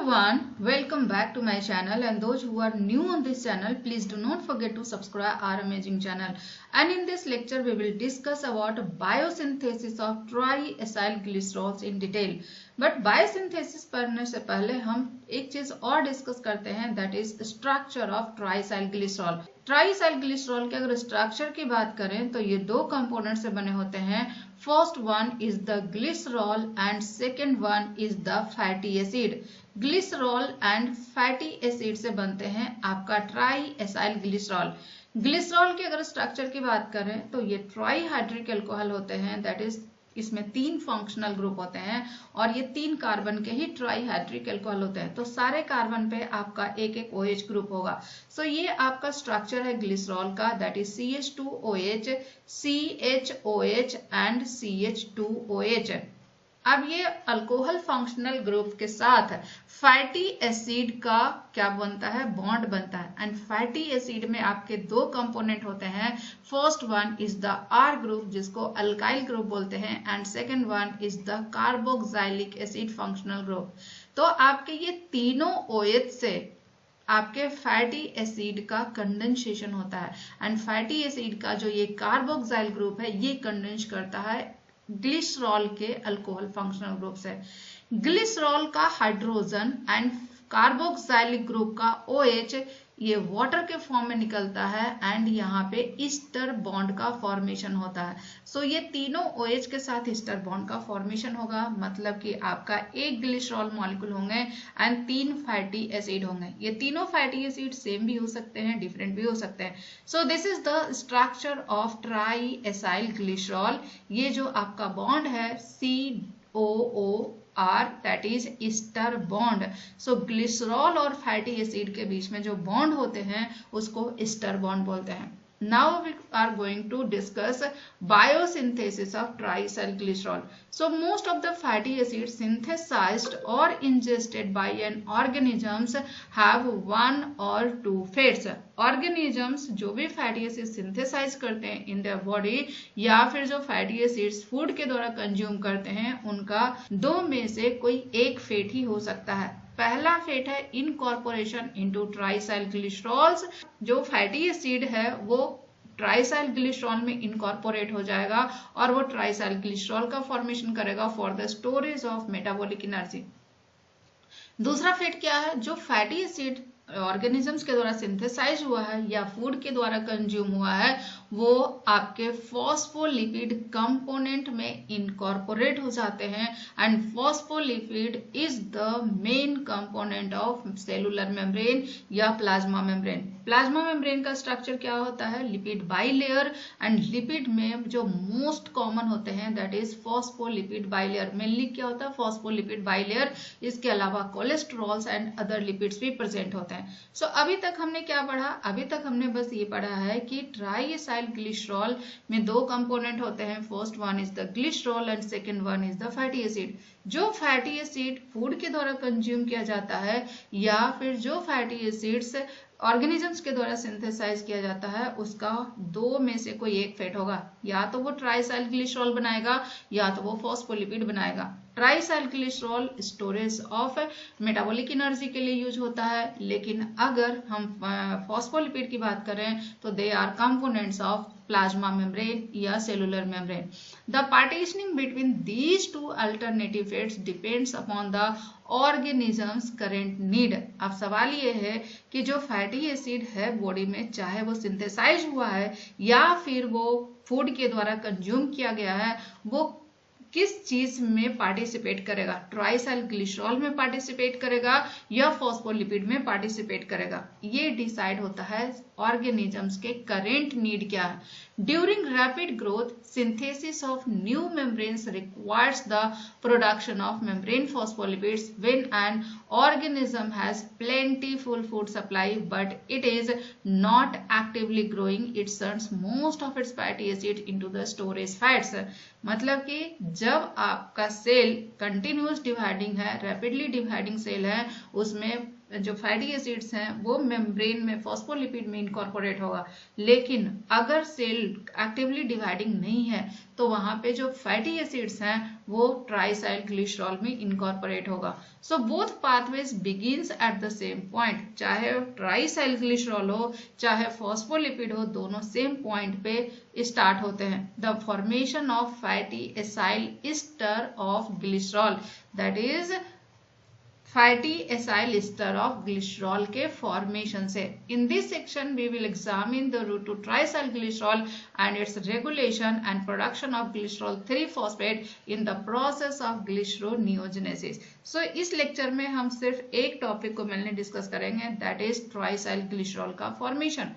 everyone, welcome back to my channel, and those who are new on this channel, please do not forget to subscribe our amazing channel. And in this lecture we will discuss about biosynthesis of triacyl glycerols in detail. But biosynthesis पढ़ने से पहले हम एक चीज और discuss करते हैं, that is structure of triacyl glycerol. Triacyl glycerol के अगर स्ट्रक्चर की बात करें तो ये दो कंपोनेंट से बने होते हैं। First one is the glycerol and second one is the fatty acid. Glycerol and fatty acid से बनते हैं आपका ट्राइएसाइल ग्लिसरॉल। ग्लिसरॉल के अगर स्ट्रक्चर की बात करें तो ये ट्राइहाइड्रिक एल्कोहल होते हैं, दैट इज इसमें 3 फंक्शनल ग्रुप होते हैं और ये 3 कार्बन के ही ट्राइहाइड्रिक एल्कोहल होते हैं। तो सारे कार्बन पे आपका एक एक OH ग्रुप होगा। सो ये आपका स्ट्रक्चर है ग्लिसरॉल का, that is CH2OH, CHOH and CH2OH। अब ये अल्कोहल फंक्शनल ग्रुप के साथ फैटी एसिड का क्या बनता है, बॉन्ड बनता है। एंड फैटी एसिड में आपके 2 कंपोनेंट होते हैं। First one is the R group जिसको अल्काइल ग्रुप बोलते हैं, and second one is the carboxylic acid functional group. तो आपके ये तीनों OH से आपके फैटी एसिड का कंडेंसेशन होता है, एंड फैटी एसिड का जो ये कार्बोक्सिल ग्रुप है ये कंडेंस करता है ग्लिसरॉल के अल्कोहल फंक्शनल ग्रुप से। ग्लिसरॉल का हाइड्रोजन एंड कार्बोक्सिलिक ग्रुप का OH ये वाटर के फॉर्म में निकलता है एंड यहाँ पे ईस्टर बॉन्ड का फॉर्मेशन होता है। सो ये तीनों OH के साथ ईस्टर बॉन्ड का फॉर्मेशन होगा, मतलब कि आपका एक ग्लिसरॉल मॉलिक्यूल होंगे एंड 3 फैटी एसिड होंगे। ये तीनों फैटी एसिड सेम भी हो सकते हैं, डिफरेंट भी हो सकते हैं। So this is the structure of triacyl glycerol. ये जो आपका बॉन्ड है COOR, that is ester bond. So glycerol और फैटी एसिड के बीच में जो बॉन्ड होते हैं उसको ईस्टर बॉन्ड बोलते हैं। Now we are going to discuss biosynthesis of triacyl glycerol. So most of the fatty acids synthesized or ingested by an organisms have 1 or 2 fates. Organisms जो भी fatty acids synthesize करते हैं in their body या फिर जो fatty acids food के द्वारा consume करते हैं उनका 2 में से कोई एक फेट ही हो सकता है। पहला फेट है इनकॉर्पोरेशन इनटू ट्राइसाइल ग्लिसरॉल्स। जो फैटी एसिड है वो ट्राइसाइल ग्लिसरॉल में इनकॉर्पोरेट हो जाएगा और वो ट्राइसाइल ग्लिसरॉल का फॉर्मेशन करेगा for the storage of metabolic energy. दूसरा फेट क्या है, जो फैटी एसिड ऑर्गेनिजम्स के द्वारा सिंथेसाइज हुआ है या फूड के द्वारा कंज्यूम हुआ है वो आपके फॉस्फोलिपिड कंपोनेंट में इनकॉर्पोरेट हो जाते हैं, and phospholipid is the main component of cellular membrane या प्लाज्मा मेम्ब्रेन। प्लाज्मा मेम्ब्रेन का स्ट्रक्चर क्या होता है, लिपिड बाइलेयर, एंड लिपिड में जो मोस्ट कॉमन होते हैं that is phospholipid bilayer. Mainly क्या होता है, फॉस्फोलिपिड बाइलेयर। इसके अलावा कोलेस्ट्रॉल्स एंड अदर लिपिड्स भी प्रेजेंट होते हैं। सो अभी तक हमने क्या पढ़ा, अभी तक हमने बस ये पढ़ा है कि ट्राइएसाइल ग्लिसरॉल में 2 कंपोनेंट होते हैं। First one is the glycerol and second one is the fatty acid. जो फैटी एसिड फूड के द्वारा कंज्यूम किया जाता है या फिर जो फैटी एसिड्स ऑर्गेनिजम्स के द्वारा सिंथेसाइज किया जाता है उसका 2 में से कोई एक फेट होगा, या तो वो ट्राइसाइल ग्लिसरॉल बनाएगा या तो वो फॉस्फोलिपिड बनाएगा। Triacyl glycerol storage of metabolic energy के लिए यूज होता है, लेकिन अगर हम फॉस्फोलिपिड की बात करें तो they are components of plasma membrane या cellular membrane. The partitioning between these 2 alternative fates depends upon the organisms current need. अब सवाल ये है कि जो फैटी एसिड है बॉडी में, चाहे वो सिंथेसाइज हुआ है या फिर वो फूड के द्वारा कंज्यूम किया गया है, वो किस चीज में पार्टिसिपेट करेगा, ट्राइसाइल ग्लिसरॉल में पार्टिसिपेट करेगा या फॉस्फोलिपिड में पार्टिसिपेट करेगा। ये डिसाइड होता है ऑर्गेनिजम्स के करेंट नीड क्या है। During rapid growth synthesis of new membranes requires the production of membrane phospholipids when an organism has plentiful food supply but it is not actively growing, it sends most of its fatty acid into the storage fats। मतलब कि जब आपका cell continuous dividing है, rapidly dividing cell है, उसमें जो fatty acids हैं वो मेम्ब्रेन में फॉस्फोलिपिड में इनकॉर्पोरेट होगा, लेकिन अगर सेल एक्टिवली डिवाइडिंग नहीं है तो वहां पे जो फैटी एसिड्स हैं वो ट्राइसाइल ग्लिसरॉल में इनकॉर्पोरेट होगा। So both pathways begins at the same point, चाहे ट्राइसाइल ग्लिसरॉल हो चाहे फॉस्फोलिपिड हो, दोनों सेम पॉइंट पे स्टार्ट होते हैं। The formation of fatty acyl ester of glycerol, that is fatty acyl ester of glycerol के फॉर्मेशन से। In this section we will examine the route to triacyl glycerol and its regulation and production of glycerol three phosphate in the process of glyceroneogenesis. So इस lecture में हम सिर्फ एक topic को मिलने discuss करेंगे, दैट इज ट्राइसाइल ग्लिसरॉल का formation.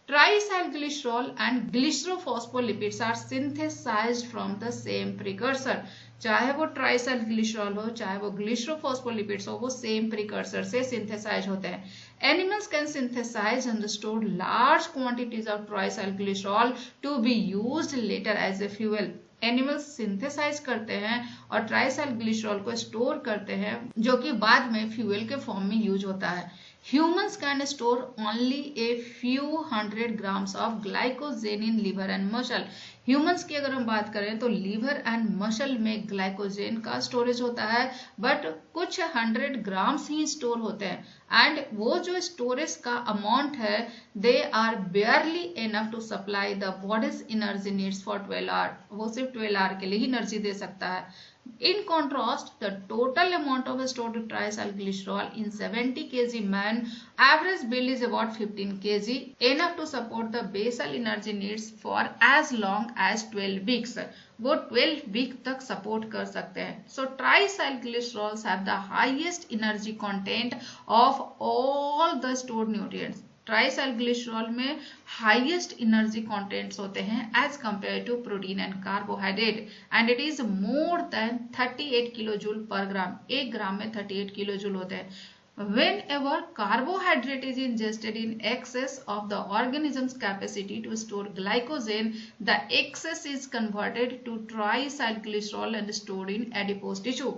Tricyl glycerol and glycerophospholipids are synthesized from the same precursor. चाहे वो ट्राइसाइल ग्लिसरॉल हो चाहे वो ग्लिसरोफॉस्फोलिपिड्स हो, वो सेम प्रिकर्सर से सिंथेसाइज होते हैं। Animals can synthesise and store large quantities of triacyl glycerol to be used later as a fuel. Animals synthesise करते हैं और ट्राइसाइल ग्लिसरॉल को स्टोर करते हैं जो कि बाद में फ्यूल के फॉर्म में यूज होता है। Humans can store only a few hundred grams of glycogen in liver and muscle. Humans की अगर हम बात करें तो लीवर एंड मसल में ग्लाइकोजेन का स्टोरेज होता है, बट कुछ 100 ग्राम्स ही स्टोर होते हैं एंड वो जो स्टोरेज का अमाउंट है they are barely enough to supply the body's energy needs for 12 hour. वो सिर्फ 12 आवर के लिए ही एनर्जी दे सकता है। In contrast, the total amount of stored tricyl glycerol in 70 kg man, average build is about 15 kg, enough to support the basal energy needs for as long as 12 weeks. वो 12 week तक support कर सकते हैं। So triacyl glycerols have the highest energy content of all the stored nutrients. Triacyl glycerol में highest energy contents होते हैं as compare to protein and carbohydrate, and it is more than 38 kilo joule per gram. 1 ग्राम में 38 kilo joule होते हैं। Whenever carbohydrate is ingested in excess of the organism's capacity to store glycogen, the excess is converted to triacylglycerol and stored in adipose tissue.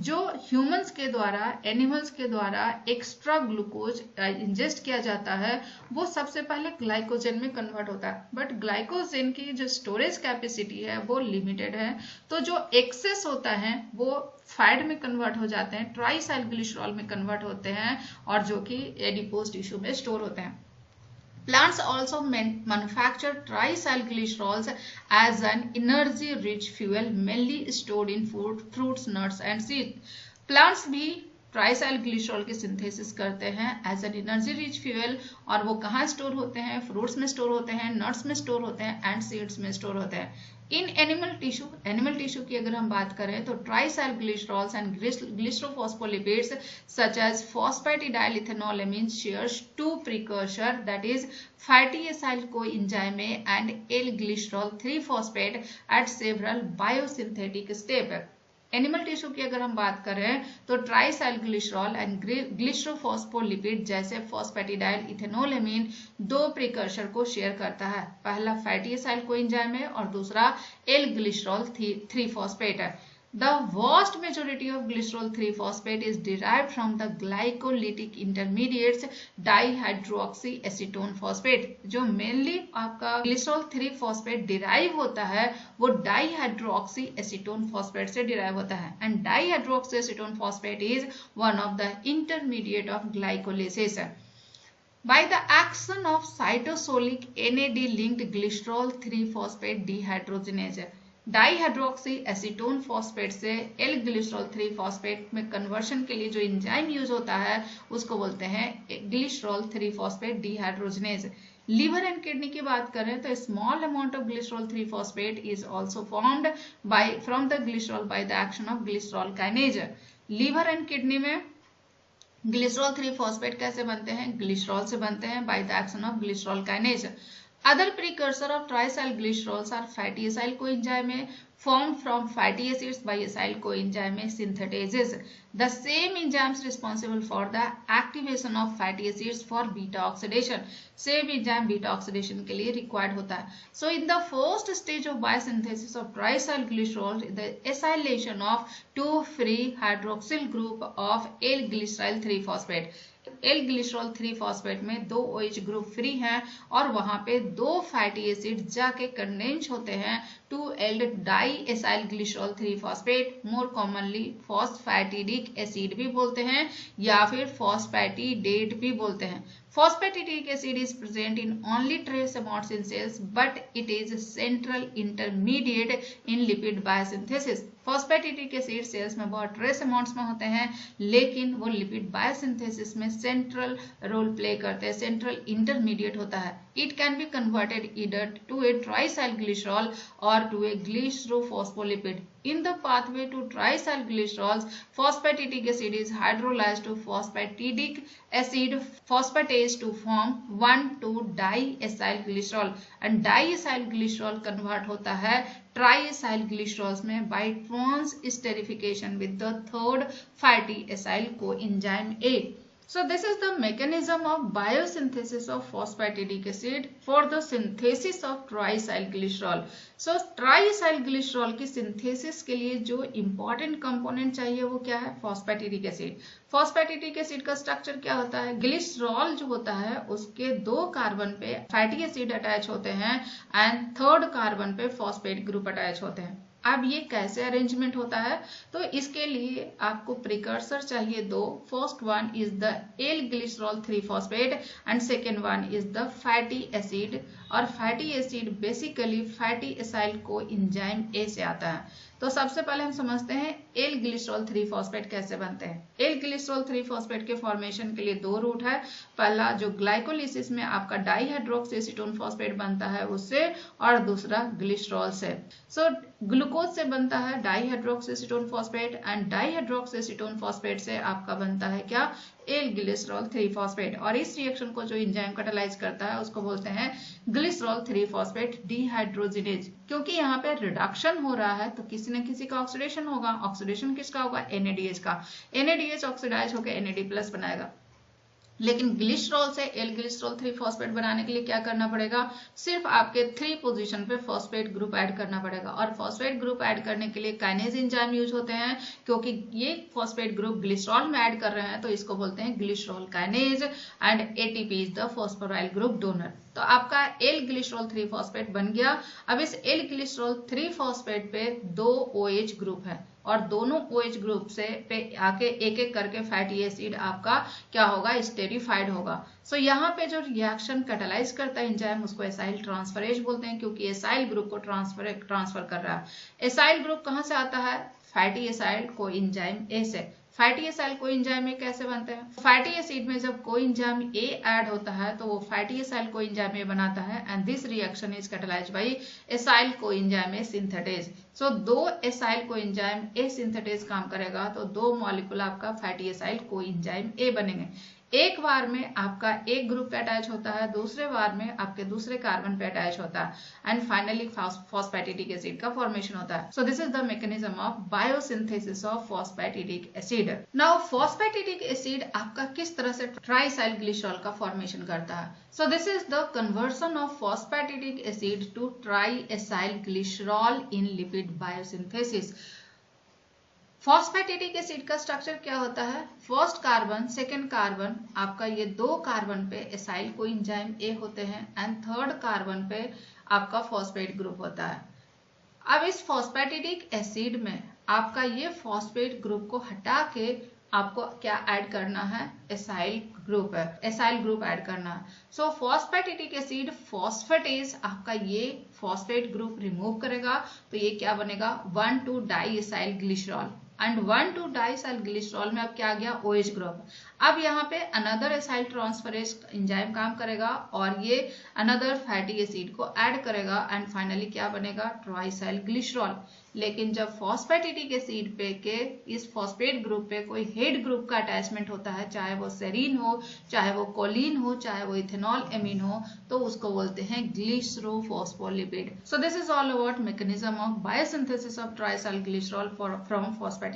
जो humans के द्वारा animals के द्वारा extra glucose ingest किया जाता है वो सबसे पहले ग्लाइकोजन में कन्वर्ट होता है, बट ग्लाइकोजन की जो स्टोरेज कैपेसिटी है वो लिमिटेड है, तो जो एक्सेस होता है वो फैट में कन्वर्ट हो जाते हैं, ट्राइसाइल ग्लिसरॉल में कन्वर्ट होते हैं और जो कि एडिपोज टिश्यू में स्टोर होते हैं। Plants also manufacture tricyl glycerols as an energy-rich fuel, mainly stored in food, fruits, nuts and seeds. Plants भी ट्राइसाइल ग्लिसरॉल की सिंथेसिस करते हैं as an energy rich fuel, और वो कहाँ स्टोर होते हैं? फ्रूट्स में स्टोर होते हैं, नट्स में स्टोर होते हैं एंड सीड्स में स्टोर होते हैं। इन एनिमल टिश्यू की अगर हम बात करें तो triacyl glycerols and glycerophospholipids such as phosphatidyl ethanolamine shares two precursor, that is fatty acyl coenzyme and L-glycerol 3-phosphate at several biosynthetic step. Animal tissue की अगर हम बात करें तो ट्राइसाइल ग्लिसरॉल एंड ग्लिसरोफॉस्फोलिपिड जैसे फॉस्फेटिडाइल इथेनोलेमिन 2 प्रिकर्सर को शेयर करता है। पहला फैटी एसाइल कोएंजाइम है और दूसरा L-glycerol 3-phosphate है। The vast majority of glycerol 3-phosphate is derived from the glycolytic intermediates dihydroxyacetone phosphate। जो मेनली आपका glycerol 3-phosphate डिराइव होता है वो dihydroxyacetone phosphate से डिराइव होता है, and dihydroxyacetone phosphate is one of the intermediate of glycolysis. By the action of cytosolic NAD-linked glycerol 3-phosphate dehydrogenase, dihydroxy acetone phosphate से L-glycerol 3-phosphate में conversion के लिए जो एंजाइम यूज होता है उसको बोलते हैं Glycerol 3-phosphate dehydrogenase। Liver and kidney की बात करें तो small amount of Glycerol 3-phosphate is also formed from the glycerol by the action of glycerol kinase. Liver and kidney में Glycerol 3-phosphate कैसे बनते हैं? ग्लिसरॉल से बनते हैं bye the action of glycerol kinase. Other precursor of tricyl glycerols are fatty acyl coenzyme formed from fatty acids by acyl coenzyme synthetases. The same enzymes responsible for the activation of fatty acids for beta oxidation. Same enzyme beta oxidation के लिए required होता है. So in the first stage of biosynthesis of tricyl glycerol, the acylation of 2 free hydroxyl group of L-glyceryl 3-phosphate. L glycerol 3 phosphate में 2 OH group free हैं और वहां पे 2 fatty acid जाके कंडेंस होते हैं to yield diacyl glycerol 3 phosphate, more commonly phosphatidic acid भी बोलते हैं या फिर फॉस्फैटिडेट भी बोलते हैं। Phosphatidic acid is present in only trace amounts in cells, but it is central intermediate in lipid biosynthesis. Phosphatidic acid cells में बहुत ट्रेस अमाउंट्स में होते हैं, लेकिन वो लिपिड बायोसिंथेसिस में सेंट्रल रोल प्ले करते हैं, सेंट्रल इंटरमीडिएट होता है। It can be converted either to a triacyl glycerol और to a glycerophospholipid. In the pathway to tricyl glycerols, phosphatidic acid is hydrolyzed to phosphatidic acid phosphatase to form 1,2-diacyl glycerol and diacyl glycerol convert होता है triacyl glycerols में by trans esterification with the third fatty acyl coenzyme A. So this is the mechanism of biosynthesis of phosphatidic acid for the synthesis of triacyl glycerol. So triacyl glycerol की synthesis के लिए जो important component चाहिए वो क्या है? phosphatidic acid. phosphatidic acid का structure क्या होता है? ग्लिसरॉल जो होता है उसके 2 कार्बन पे फैटी एसिड अटैच होते हैं एंड 3rd कार्बन पे फॉस्फेट ग्रुप अटैच होते हैं। अब ये कैसे अरेंजमेंट होता है? तो इसके लिए आपको प्रिकर्सर चाहिए 2. First one is the L glycerol 3 phosphate and second one is the fatty acid, और fatty acid basically fatty acyl coenzyme A से आता है। तो सबसे पहले हम समझते हैं एल ग्लिसरॉल 3 फॉस्फेट कैसे बनते हैं। एल ग्लिसरॉल 3 फॉस्फेट के फॉर्मेशन के लिए 2 रूट है। पहला जो ग्लाइकोलिसिस में आपका डाईहाइड्रोक्सी एसीटोन फॉस्फेट बनता है उससे, और दूसरा ग्लिसरॉल से। सो ग्लूकोज से बनता है dihydroxy acetone phosphate and dihydroxy acetone phosphate से आपका बनता है क्या? L glycerol 3 phosphate. और इस रिएक्शन को जो एंजाइम कैटालाइज करता है उसको बोलते हैं ग्लिसरॉल 3 फॉस्फेट डिहाइड्रोजिनेज। क्योंकि यहाँ पे रिडक्शन हो रहा है तो किसी न किसी का ऑक्सीडेशन होगा। ऑक्सीडेशन किसका होगा? NADH का। NADH ऑक्सीडाइज होकर NAD+ बनाएगा। लेकिन ग्लिसरॉल से एल ग्लिसरॉल 3 फॉस्फेट बनाने के लिए क्या करना पड़ेगा? सिर्फ आपके 3 पोजीशन पे फॉस्फेट ग्रुप ऐड करना पड़ेगा। और फॉस्फेट ग्रुप ऐड करने के लिए काइनेज एंजाइम यूज होते हैं, क्योंकि ये फॉस्फेट ग्रुप ग्लिसरॉल में ऐड कर रहे हैं तो इसको बोलते हैं glycerol kinase and ATP is the phosphoryl group donor. तो आपका एल ग्लिसरॉल 3 फॉस्फेट बन गया। अब इस एल ग्लिसरॉल 3 फॉस्फेट पे 2 OH ग्रुप है और दोनों OH ग्रुप से पे आके एक एक करके फैटी एसिड आपका क्या होगा? स्टेरिफाइड होगा। सो यहाँ पे जो रिएक्शन कैटालाइज करता है एंजाइम उसको एसाइल ट्रांसफरेज बोलते हैं, क्योंकि एसाइल ग्रुप को ट्रांसफर कर रहा है। एसाइल ग्रुप कहाँ से आता है? फैटी एसाइल कोएंजाइम ए से। फैटी एसाइल कोएंजाइम ए कैसे बनते हैं? फैटी एसिड में जब कोएंजाइम ए ऐड होता है तो वो फैटी एसाइल कोएंजाइम ए बनाता है and this reaction is catalysed by acyl coenzyme A synthetase. So 2 acyl coenzyme A synthetase काम करेगा तो 2 मॉलिक्यूल आपका फैटी एसाइल कोएंजाइम ए बनेंगे। एक बार में आपका एक ग्रुप पे अटैच होता है, दूसरे बार में आपके दूसरे कार्बन पे अटैच होता है एंड फाइनली फॉस्फैटिडिक एसिड का फॉर्मेशन होता है। So this is the mechanism of biosynthesis of phosphatidic acid. Now phosphatidic acid आपका किस तरह से ट्राइसाइल ग्लिसरॉल का फॉर्मेशन करता है? So this is the conversion of phosphatidic acid to triacyl glycerol in lipid biosynthesis. Phosphatidic acid का structure क्या होता है? फर्स्ट कार्बन, सेकेंड कार्बन, आपका ये 2 कार्बन पे एसाइल कोएंजाइम ए होते हैं एंड 3rd कार्बन पे आपका फॉस्फेट ग्रुप होता है। अब इस फॉस्फैटिडिक एसिड में आपका ये फॉस्फेट ग्रुप को हटा के आपको क्या ऐड करना है? एसाइल ग्रुप है, एसाइल ग्रुप ऐड करना है। सो फॉस्फैटिडिक एसिड फॉस्फेटेज आपका ये फॉस्फेट ग्रुप रिमूव करेगा तो ये क्या बनेगा? 1,2-डाइएसाइल ग्लिसरॉल एंड 1,2-डाइएसाइल ग्लिसरॉल में अब क्या आ गया? OH group. अब यहाँ पे अनदर एसाइल ट्रांसफरेज एंजाइम काम करेगा और ये अनदर फैटी एसिड को ऐड करेगा एंड फाइनली क्या बनेगा? Triacyl glycerol. लेकिन जब फॉस्फैटिडिक एसिड पे के इस फॉस्फेट ग्रुप पे कोई हेड ग्रुप का अटैचमेंट होता है, चाहे वो सेरीन हो, चाहे वो कोलिन हो, चाहे वो इथेनॉल एमीन हो, तो उसको बोलते हैं glycerophospholipid. So this is all about mechanism of biosynthesis of triacyl glycerol from फॉस्फैटिक